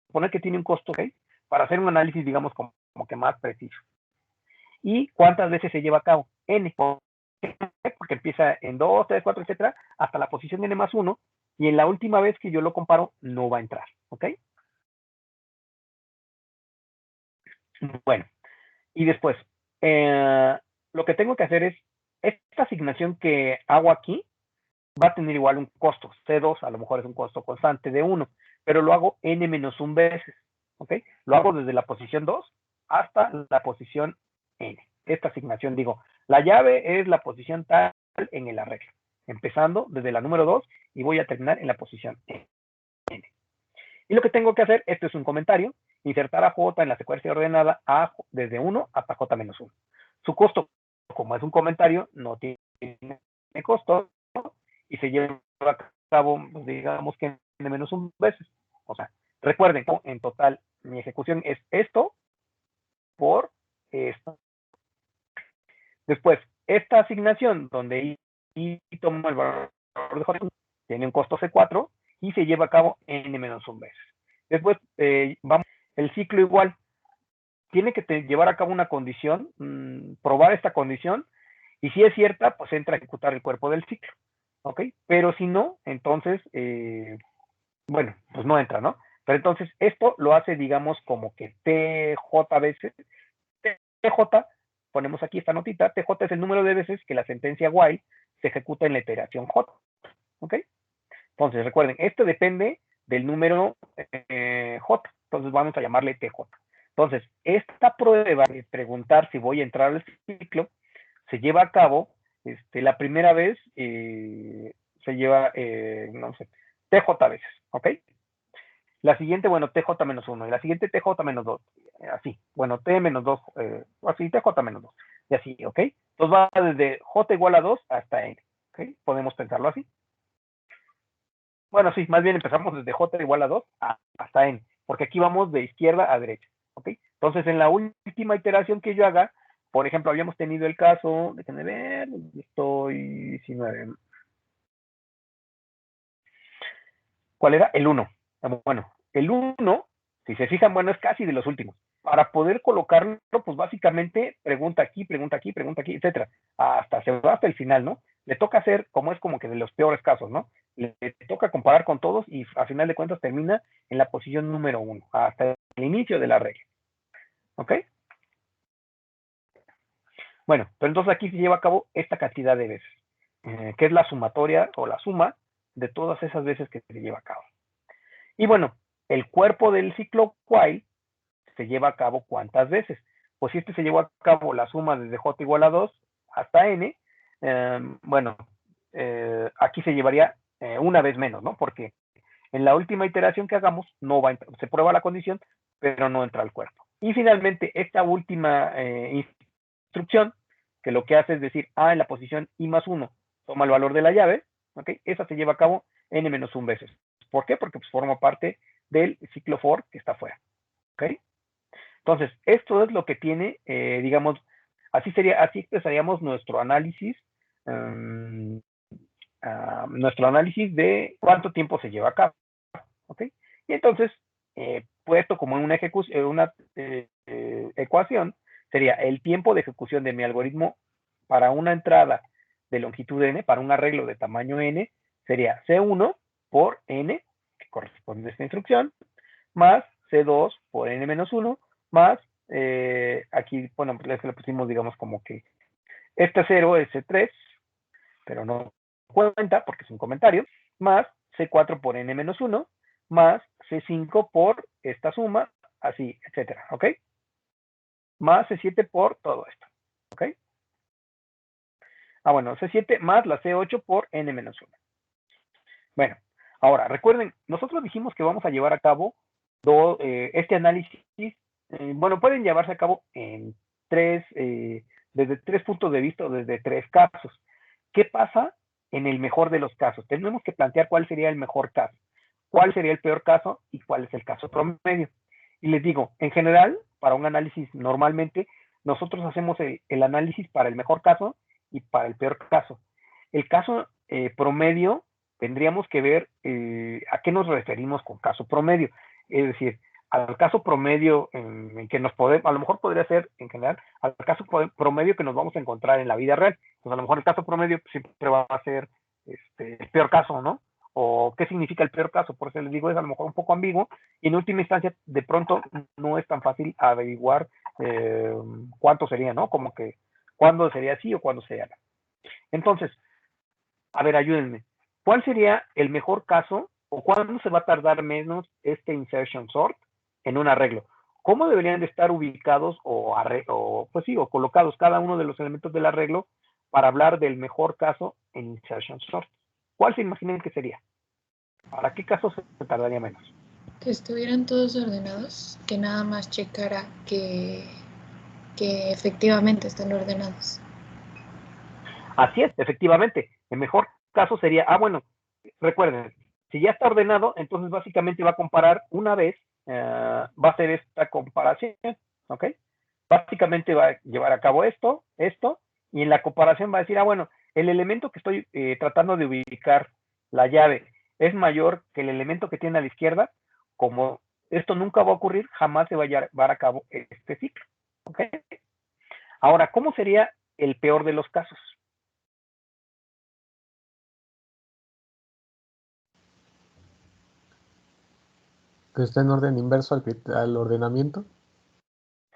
A: suponer que tiene un costo, ¿ok? Para hacer un análisis, digamos, como que más preciso. ¿Y cuántas veces se lleva a cabo? N. Porque empieza en 2, 3, 4, etcétera, hasta la posición de N más 1, y en la última vez que yo lo comparo, no va a entrar, ¿ok? Bueno, y después, lo que tengo que hacer es, esta asignación que hago aquí va a tener igual un costo, C2, a lo mejor es un costo constante de 1, pero lo hago N-1 veces, ¿ok? Lo hago desde la posición 2 hasta la posición N. Esta asignación, digo, la llave es la posición tal en el arreglo, empezando desde la número 2 y voy a terminar en la posición N. Y lo que tengo que hacer, esto es un comentario, insertar a J en la secuencia ordenada A desde 1 hasta J-1. Su costo, como es un comentario, no tiene costo y se lleva a cabo, pues, digamos que N-1 veces. O sea, recuerden, en total, mi ejecución es esto por esto. Después, esta asignación donde I toma el valor de J, tiene un costo C4 y se lleva a cabo N-1 veces. Después, vamos, el ciclo igual, tiene que llevar a cabo una condición, probar esta condición, y si es cierta, pues entra a ejecutar el cuerpo del ciclo, ¿ok? Pero si no, entonces, bueno, pues no entra, ¿no? Pero entonces esto lo hace, digamos, como que TJ veces, TJ, ponemos aquí esta notita, TJ es el número de veces que la sentencia while se ejecuta en la iteración J, ¿ok? Entonces, recuerden, esto depende del número J, entonces vamos a llamarle TJ. Entonces, esta prueba de preguntar si voy a entrar al ciclo se lleva a cabo, la primera vez se lleva, no sé, TJ veces, ¿ok? La siguiente, bueno, TJ menos 1, y la siguiente TJ menos 2, así, bueno, T menos 2, así, TJ menos 2, y así, ¿ok? Entonces va desde J igual a 2 hasta N, ¿ok? Podemos pensarlo así. Bueno, sí, más bien empezamos desde J igual a 2 hasta N, porque aquí vamos de izquierda a derecha, ¿ok? Entonces, en la última iteración que yo haga, por ejemplo, habíamos tenido el caso, déjenme ver, estoy 19. ¿Cuál era? El 1. Bueno, el 1, si se fijan, bueno, es casi de los últimos. Para poder colocarlo, pues básicamente pregunta aquí, etcétera. Se va hasta el final, ¿no? Le toca hacer, como es como que de los peores casos, ¿no? Le toca comparar con todos y a final de cuentas termina en la posición número 1, hasta el inicio de la regla. ¿Ok? Bueno, pero entonces aquí se lleva a cabo esta cantidad de veces, que es la sumatoria o la suma de todas esas veces que se lleva a cabo. Y bueno, el cuerpo del ciclo while se lleva a cabo ¿cuántas veces? Pues si se llevó a cabo la suma desde J igual a 2 hasta N, bueno, aquí se llevaría una vez menos, ¿no? Porque en la última iteración que hagamos no va a entrar, se prueba la condición, pero no entra al cuerpo. Y finalmente, esta última instrucción, que lo que hace es decir, en la posición I más 1 toma el valor de la llave, ¿ok? Esa se lleva a cabo N-1 veces. ¿Por qué? Porque pues, forma parte del ciclo for que está afuera, ¿ok? Entonces, esto es lo que tiene, digamos, Así expresaríamos nuestro análisis de cuánto tiempo se lleva a cabo, ¿ok? Y entonces, puesto como en una ecuación, sería el tiempo de ejecución de mi algoritmo para una entrada de longitud n, para un arreglo de tamaño n, sería C1 por n, que corresponde a esta instrucción, más C2 por n-1, más, aquí, bueno, pues le pusimos, digamos, como que este 0 es C3, pero no cuenta porque es un comentario, más C4 por n-1, más C5 por esta suma, así, etcétera, ¿ok? Más C7 por todo esto, ¿ok? Bueno, C7 más la C8 por n-1. Bueno, ahora, recuerden, nosotros dijimos que vamos a llevar a cabo este análisis, bueno, pueden llevarse a cabo en desde 3 puntos de vista o desde 3 casos. ¿Qué pasa en el mejor de los casos? Tenemos que plantear cuál sería el mejor caso, cuál sería el peor caso y cuál es el caso promedio. Y les digo, en general, para un análisis normalmente, nosotros hacemos el análisis para el mejor caso y para el peor caso. El caso promedio, tendríamos que ver a qué nos referimos con caso promedio. Es decir, al caso promedio en que a lo mejor podría ser en general, al caso promedio que nos vamos a encontrar en la vida real. Pues a lo mejor el caso promedio siempre va a ser el peor caso, ¿no? O qué significa el peor caso, por eso les digo, es a lo mejor un poco ambiguo, y en última instancia, de pronto, no es tan fácil averiguar cuánto sería, ¿no? Como que cuándo sería sí o cuándo sería no. Entonces, a ver, ayúdenme. ¿Cuál sería el mejor caso o cuándo se va a tardar menos este insertion sort en un arreglo? ¿Cómo deberían de estar ubicados pues sí, o colocados cada uno de los elementos del arreglo para hablar del mejor caso en insertion sort? ¿Cuál se imaginan que sería? ¿Para qué caso se tardaría menos?
E: Que estuvieran todos ordenados, que nada más checara que efectivamente están ordenados.
A: Así es, efectivamente. El mejor caso sería, bueno, recuerden, si ya está ordenado, entonces básicamente va a comparar una vez, va a hacer esta comparación, ¿ok? Básicamente va a llevar a cabo esto, y en la comparación va a decir, bueno, el elemento que estoy tratando de ubicar, la llave, es mayor que el elemento que tiene a la izquierda. Como esto nunca va a ocurrir, jamás se va a llevar a cabo este ciclo, ¿ok? Ahora, ¿cómo sería el peor de los casos?
F: Que está en orden inverso al ordenamiento.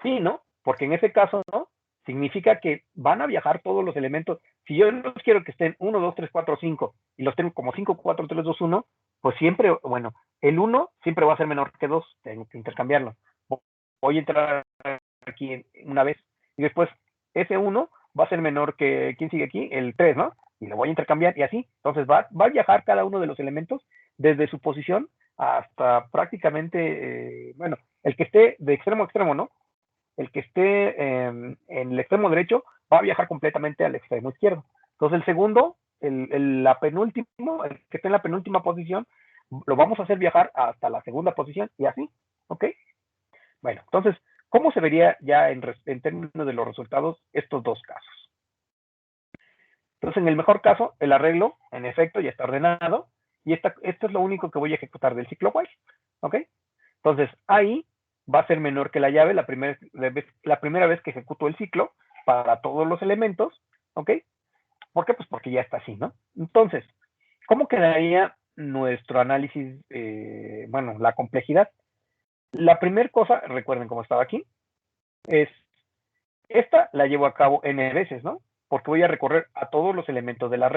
A: Sí, ¿no? Porque en ese caso, ¿no? Significa que van a viajar todos los elementos. Si yo no quiero que estén 1, 2, 3, 4, 5 y los tengo como 5, 4, 3, 2, 1, pues siempre, bueno, el 1 siempre va a ser menor que 2, tengo que intercambiarlo. Voy a entrar aquí una vez y después ese 1 va a ser menor que, ¿quién sigue aquí? El 3, ¿no? Y lo voy a intercambiar y así. Entonces va a viajar cada uno de los elementos desde su posición hasta prácticamente, bueno, el que esté de extremo a extremo, ¿no? El que esté en el extremo derecho va a viajar completamente al extremo izquierdo. Entonces el segundo, el que esté en la penúltima posición, lo vamos a hacer viajar hasta la segunda posición y así, ¿ok? Bueno, entonces, ¿cómo se vería ya en términos de los resultados estos dos casos? Entonces, en el mejor caso, el arreglo, en efecto, ya está ordenado, y esto es lo único que voy a ejecutar del ciclo while, ¿ok? Entonces, ahí va a ser menor que la llave la primera vez que ejecuto el ciclo para todos los elementos, ¿ok? ¿Por qué? Pues porque ya está así, ¿no? Entonces, ¿cómo quedaría nuestro análisis, bueno, la complejidad? La primera cosa, recuerden cómo estaba aquí, es esta la llevo a cabo n veces, ¿no? Porque voy a recorrer a todos los elementos de la red.